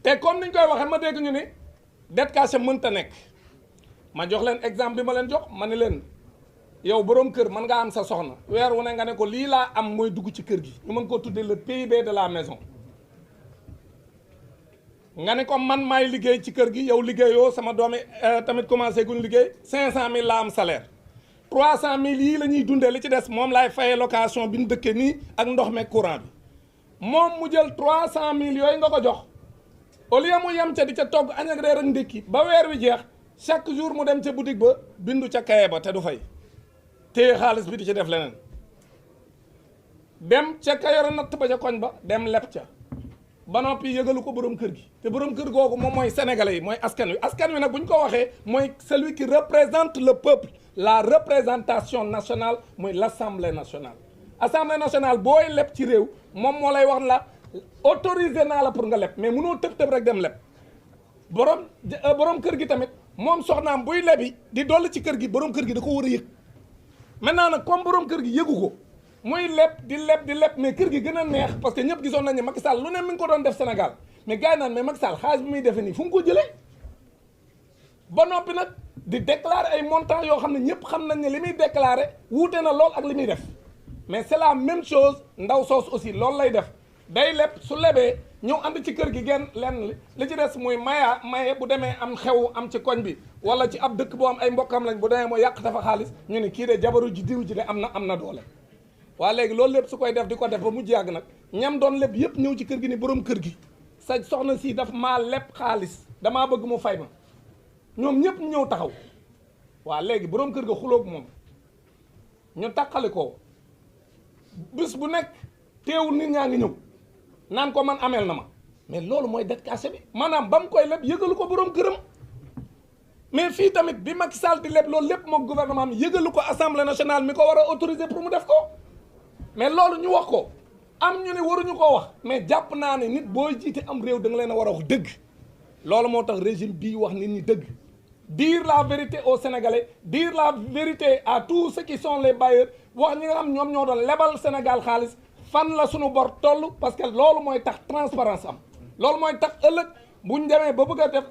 te comme niñ koy waxee ma dégg ñu ni dette cachée mënta nekk ma jox leen exemple bi ma leen jox ma ne leen yow boroom kër mën ngaa am sa soxna weer wu ne nga ne ko lii laa am mooy dugg ci kër gi ñu mën koo tuddee le PIB de la maison nga ne ko man maay liggéey ci kër gi yow liggéeyoo sama doomi tamit commencé guñ liggéey 500000 la am salaire 300000 yii la ñuy dundee li ci des moom laay fayee location bi ñu dëkkee nii ak ndox meeg courant bi moom mu jël 300000 yooyu nga ko jox au lieu mu yem ca di ca togg añ ak reer ak ndékki ba weer wi jeex chaque jour mu dem ca boutique ba bindu ca kaye ba te du fay téye xaalis bi di ci def leneen dem ca kayora natt ba ca koñ ba dem leb ca ba noppi yëgalu ko borom kër gi te borom kër googu moom mooy sénégalais yi mooy askan wi nag bu ñu ko waxee mooy celui qui représente le peuple la représentation nationale mooy l'Assemblée nationale. Assemblée nationale booy leb ci réew moom moo lay wax la autorisé naa la pour nga leb mais mënoo tëb rek dem leb borom kër gi tamit moom soxnaam buy lebi di dolli ci kër gi borom kër gi da ko war a yëg maintenant nag comme borom kër gi yëgu ko. muy leb di leb mais kër gi gën a neex parce que ñëpp gisoon nañ ne Macky Sall lu ne mi ngi ko doon def Sénégal mais gars yi naan mais Macky Sall xaalis bi muy defee nii fu mu ko jëlee ba noppi nag di déclarer ay montants yoo xam ne ñëpp xam nañ ne li muy déclarer wuute na lool ak li muy def mais c'est la même chose ndaw soos aussi loolu lay def day leb su lebee ñëw ànd ci kër gi genn lenn li ci des muy maye bu demee am xew am ci koñ bi wala ci ab dëkk boo am ay mbokkam lañ bu demee moo yàq dafa xaalis ñu ne kii de jabaru ji diw ji de am na doole. waa léegi loolu lépp su koy def di ko def ba mujj yàgg nag ñam doon leb yëpp ñëw ci kër gi ni borom kër gi sa soxna si daf maa leb xaalis damaa bëgg mu fay ma ñoom ñëpp ñëw taxaw waa léegi borom kër ga xulóog moom ñu taqali ko bis bu nekk teewul nit ñaa ngi ñëw naan ko man ameel na ma mais loolu mooy dette cachée bi maanaam ba mu koy leb yëgalu ko borom këram mais fii tamit bi Macky Sall di leb loolu lépp moom gouvernement am yëgalu ko assemblée nationale mi ko war a autoriser pour mu def ko mais loolu ñu wax ko am ñu ne waruñu koo wax mais jàpp naa ne nit booy jiite am réew da nga leen a war a wax dëgg loolu moo tax régime bii wax nit ñi dëgg dire la vérité aux Sénégalais dire la vérité à tous ceux qui sont les bailleurs wax ñi nga xam ñoom ñoo doon lebal Sénégal xaalis fan la suñu bor toll parce que loolu mooy tax transparence am loolu mooy tax ëllëg buñ demee ba bëgg a def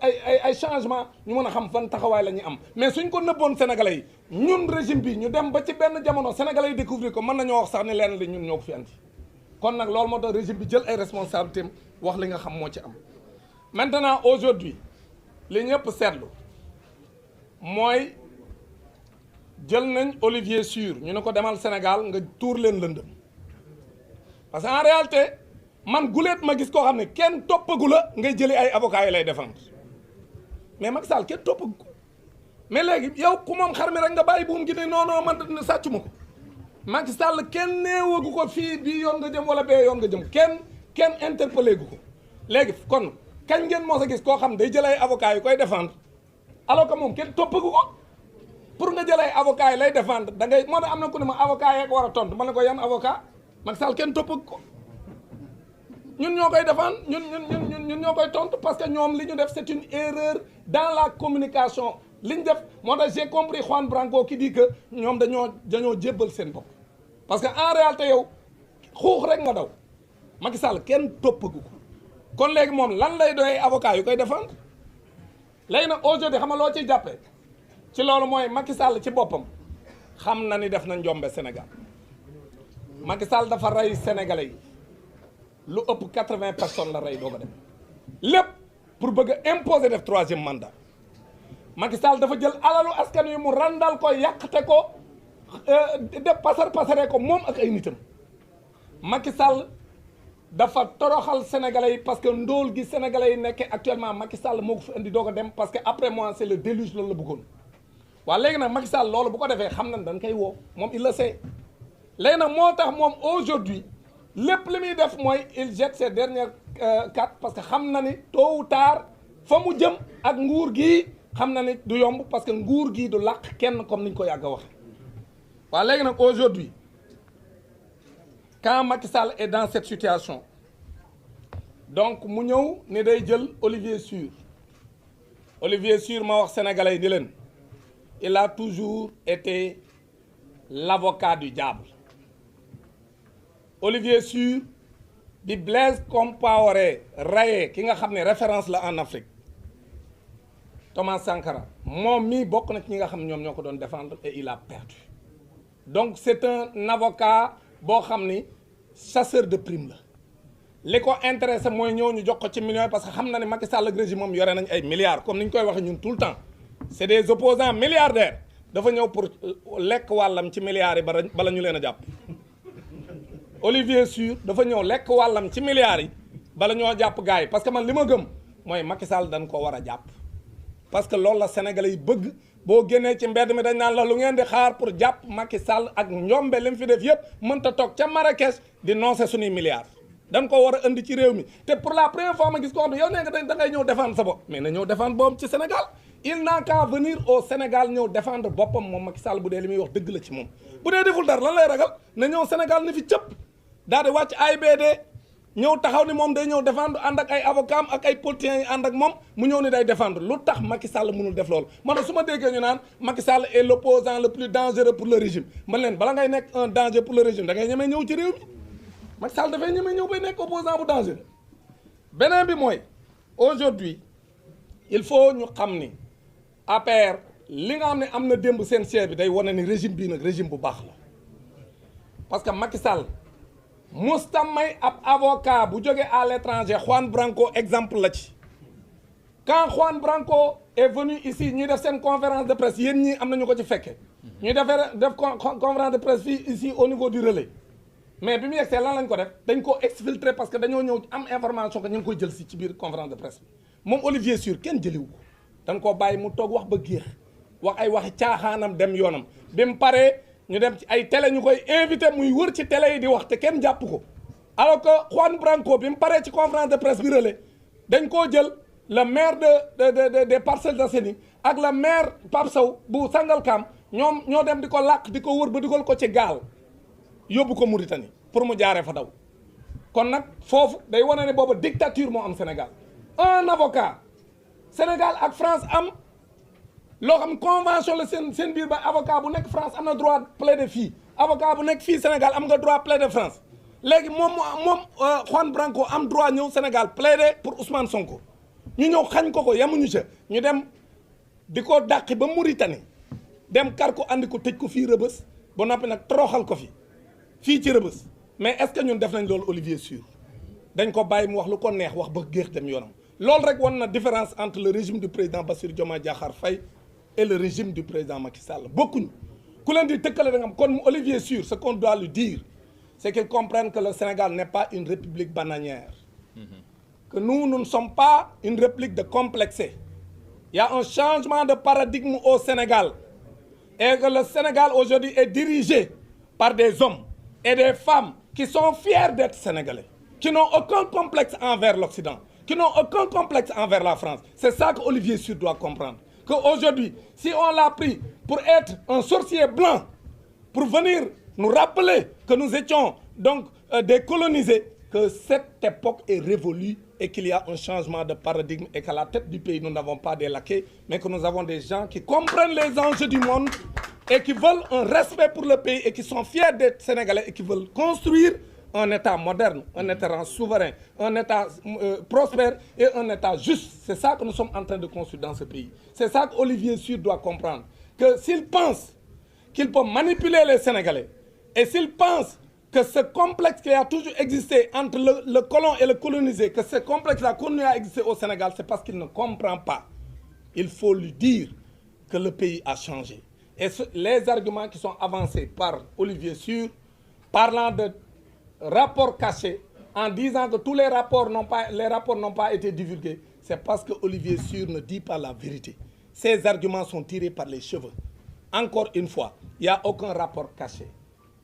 ay changement ñu mën a xam fan taxawaay la ñuy am mais suñ ko nëbboon Sénégalais yi ñun régime bi ñu dem ba ci benn jamono Sénégalais yi découvrir ko mën nañoo wax sax ni leen li ñun ñoo ko fi andi kon nag loolu moo tax régime bi jël ay responsabilités wax li nga xam moo ci am. maintenant aujourd'hui li ñëpp seetlu mooy jël nañ Olivier Sur ñu ne ko demal Sénégal nga tuur leen lëndëm parce que en réalité man guleet ma gis koo xam ne kenn toppagu la ngay jëlee ay avocats yi lay défendre mais Macky Sall kenn toppagu ko mais léegi yow ku moom xar mi rek nga bàyyi buum gi ne non man sàccu ma ko Macky Sall kenn neewagu ko fii bii yoon nga jëm wala bee yoon nga jëm kenn interpellé gu ko léegi kon kañ ngeen moo sa gis koo xam day jël ay avocats yi koy défendre alors que moom kenn toppagu ko pour nga jël ay avocats yi lay défendre da ngay moo tax am na ku ne ma avocat yeeg war a tontu ma ne ko yan avocat Macky Sall kenn toppagu ko ñun ñoo koy défendre ñun ñoo koy tontu parce que ñoom li ñu def c'est une erreur dans la communication li ñu def moo tax j'ai compris Juan Branco qui dit que ñoom dañoo jébbal seen bopp parce que en réalité yow xuux rek nga daw Macky Sall kenn toppagu ko kon léegi moom lan lay doy avocat yu koy défendre léegi nag aujourd'hui xam nga loo ciy jàppee ci loolu mooy Macky Sall ci boppam xam na ni def na njombe Sénégal Macky Sall dafa rey Sénégalais yi lu ëpp 80 personnes la rey doo ko dem lépp pour bëgg a imposer def troisième mandat Macky Sall dafa jël alalu askan wi mu randal ko yàqte ko def pasare ko moom ak ay nitam Macky Sall dafa toroxal sénégalais yi parce que ndóol gi sénégalais yi nekkee actuellement Macky Sall moo ko fi indi doo ko dem parce que après moi c'est le déluge loolu la bëggoon waaw léegi nag Macky Sall loolu bu ko defee xam nañ dañ koy woo moom il le sait léegi nag moo tax moom aujourd'hui lépp li muy def mooy il jette ses dernières cartes parce que xam na ni tôt ou tard fa mu jëm ak nguur gi xam na ni du yomb parce que nguur gi du làq kenn comme niñ ko yàgg a wax waaw léegi nag aujourd'hui quand Macky Sall est dans cette situation donc mu ñëw ni day jël Olivier Sur ma wax sénégalais yi ni leen il a toujours été l'avocat du diable Olivier Sur bi Blaise Compaoré rayé ki nga xam ne référence la en Afrique Thomas Sankara moom mii bokk na ci ñi nga xam ne ñoom ñoo ko doon défendre et il a perdu donc c'est un avocat boo xam ni chasseur de prime la li ko intéressé mooy ñëw ñu jox ko ci millions parce que xam na ne Macky Sall ak régime moom yore nañ ay milliards comme ni ñu koy waxee ñun tout le temps c'est des opposants milliardaires dafa ñëw pour lekk wàllam ci milliards yi bala ñu leen a jàpp Olivier Sur dafa ñëw lekk wàllam ci milliards yi bala ñoo jàpp gars yi parce que man li ma gëm mooy Macky Sall dañ ko war a jàpp parce que loolu la Sénégalais yi bëgg boo génnee ci mbedd mi dañ naan la lu ngeen di xaar pour jàpp Macky Sall ak njombe li mu fi def yëpp mënta toog ca Marrakech di noncer suñuy milliards dañ ko war a indi ci réew mi te pour la première fois ma gis ko xam ne yow nee nga da ngay ñëw défendre sa bopp mais na ñëw défendre boppam ci Sénégal il n'a qu'à venir au Sénégal ñëw défendre boppam moom Macky Sall bu dee li muy wax dëgg la ci moom bu dee deful dara lan lay ragal na ñëw Sénégal ni fi cëpp daal di wàcc AIBD ñëw taxaw ni moom day ñëw défendre ànd ak ay avocats ak ay politiciens yi ànd ak moom mu ñëw ni day défendre lu tax Macky Sall mënul def loolu man su ma déggee ñu naan Macky Sall est l'opposant le plus dangereux pour le régime man leen bala ngay nekk un danger pour le régime da ngay ñemee ñëw ci réew mi Macky Sall dafay ñemee ñëw bay nekk opposant bu dangereux beneen bi mooy aujourd'hui il faut ñu xam ni APR li nga xam ne am na démb seen siège bi day wane ni régime bii nag régime bu baax la parce que Macky Sall musta may ab avocat bu jógee à l'étranger Juan Branco exemple la ci quand Juan Branco est venu ici ñuy def seen conférence de presse yéen ñii am nañu ko ci fekke ñuy def conférence de presse fii ici au niveau du relais mais bi mu yegsee lan lañ ko def dañ ko exfiltrer parce que dañoo ñëw am information que ñu ngi koy jël si ci biir conférence de presse bi moom Olivier Sur kenn jëliwu ko dañ koo bàyyi mu toog wax ba géex wax ay waxi caaxaanam dem yoonam bi mu paree ñu dem ci ay télé ñu koy invité muy wër ci télé yi di wax te kenn jàpp ko alors que Juan Branco bi mu paree ci conférence de presse bi relais dañ koo jël le maire des Parcelles Assainies ak le maire Pape Sow bu Sangalkam ñoom ñoo dem di ko làq di ko wër ba dugal ko ci gaal yóbbu ko Mauritanie pour mu jaaree fa daw kon nag foofu day wane ne booba dictature moo am Sénégal un avocat Sénégal ak France am loo xam convention la seen biir ba avocat bu nekk France am na droit plaider fii avocat bu nekk fii Sénégal am nga droit plaider France léegi moom Juan Branco am droit ñëw Sénégal plaider pour Ousmane Sonko ñu ñëw xañ ko yamuñu ca ñu dem di ko dàqi ba Mauritanie dem kar ko andi ko tëj ko fii Rëbës ba noppi nag toroxal ko fii ci Rëbës mais est-ce que ñun def nañ loolu Olivier Sur dañ ko bàyyi mu wax lu ko neex wax ba géex dem yoonam loolu rek wan na différence entre le régime du président Bassirou Diomaye Diakhar Faye et le régime du président Macky Sall bokkuñu ku leen di tëkkale da nga am kon Olivier Sur ce qu'on doit lui dire c'est qu'il comprenne que le Sénégal n'est pas une république bananière que nous ne sommes pas une république de complexés. Il y a un changement de paradigme au Sénégal et que le Sénégal aujourd'hui est dirigé par des hommes et des femmes qui sont fiers d'être sénégalais, qui n'ont aucun complexe envers l'Occident, qui n'ont aucun complexe envers la France. C'est ça que Olivier Sur doit comprendre. Qu'aujourd'hui, si on l'a pris pour être un sorcier blanc, pour venir nous rappeler que nous étions donc des colonisés, que cette époque est révolue et qu'il y a un changement de paradigme et qu'à la tête du pays, nous n'avons pas des laquais, mais que nous avons des gens qui comprennent les enjeux du monde et qui veulent un respect pour le pays et qui sont fiers d'être sénégalais et qui veulent construire un État moderne, un État souverain, un État prospère et un État juste. C'est ça que nous sommes en train de construire dans ce pays. C'est ça qu'Olivier Sur doit comprendre. Que s'il pense qu'il peut manipuler les Sénégalais et s'il pense que ce complexe qui a toujours existé entre le colon et le colonisé, que ce complexe-là continue à exister au Sénégal, c'est parce qu'il ne comprend pas. Il faut lui dire que le pays a changé. Et les arguments qui sont avancés par Olivier Sur, parlant de rapports cachés, en disant que tous les rapports n'ont pas été divulgués, c'est parce que Olivier Sur ne dit pas la vérité. Ces arguments sont tirés par les cheveux. Encore une fois, il n'y a aucun rapport caché.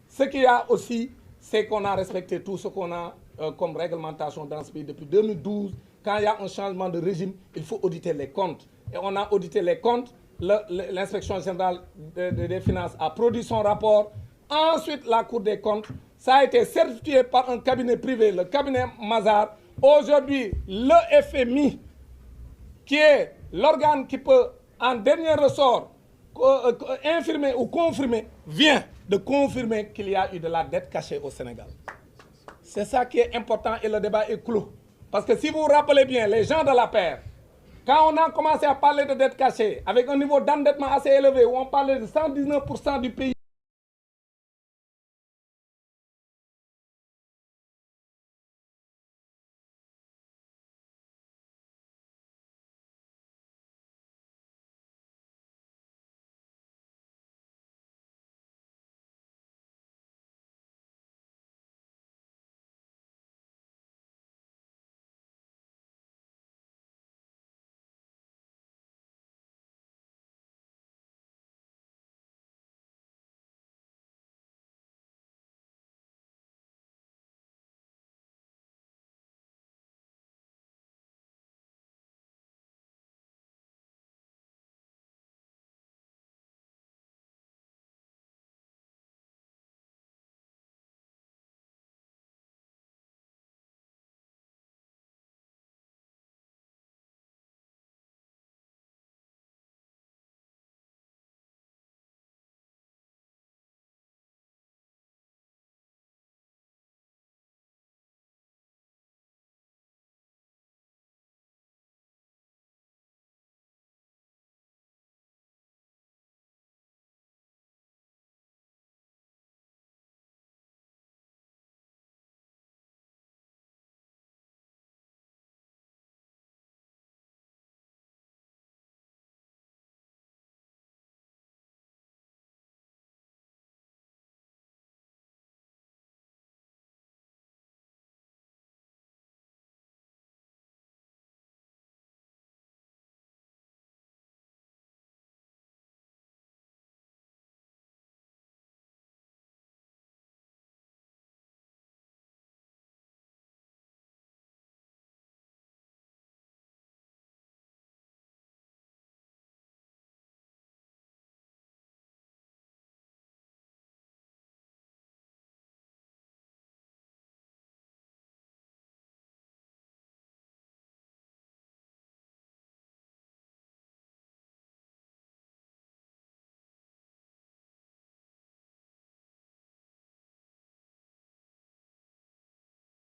Ce qu'il y a aussi, c'est qu'on a respecté tout ce qu'on a comme réglementation dans ce pays depuis 2012. Quand il y a un changement de régime, il faut auditer les comptes. Et on a audité les comptes. L'inspection générale des finances a produit son rapport. Ensuite, la Cour des comptes, ça a été certifié par un cabinet privé, le cabinet Mazars. Aujourd'hui, le FMI, qui est l'organe qui peut, en dernier ressort, infirmer ou confirmer, vient de confirmer qu'il y a eu de la dette cachée au Sénégal. C'est ça qui est important et le débat est clos. Parce que si vous vous rappelez bien, les gens de la paire, quand on a commencé à parler de dette cachée, avec un niveau d'endettement assez élevé, où on parlait de 119% du pays,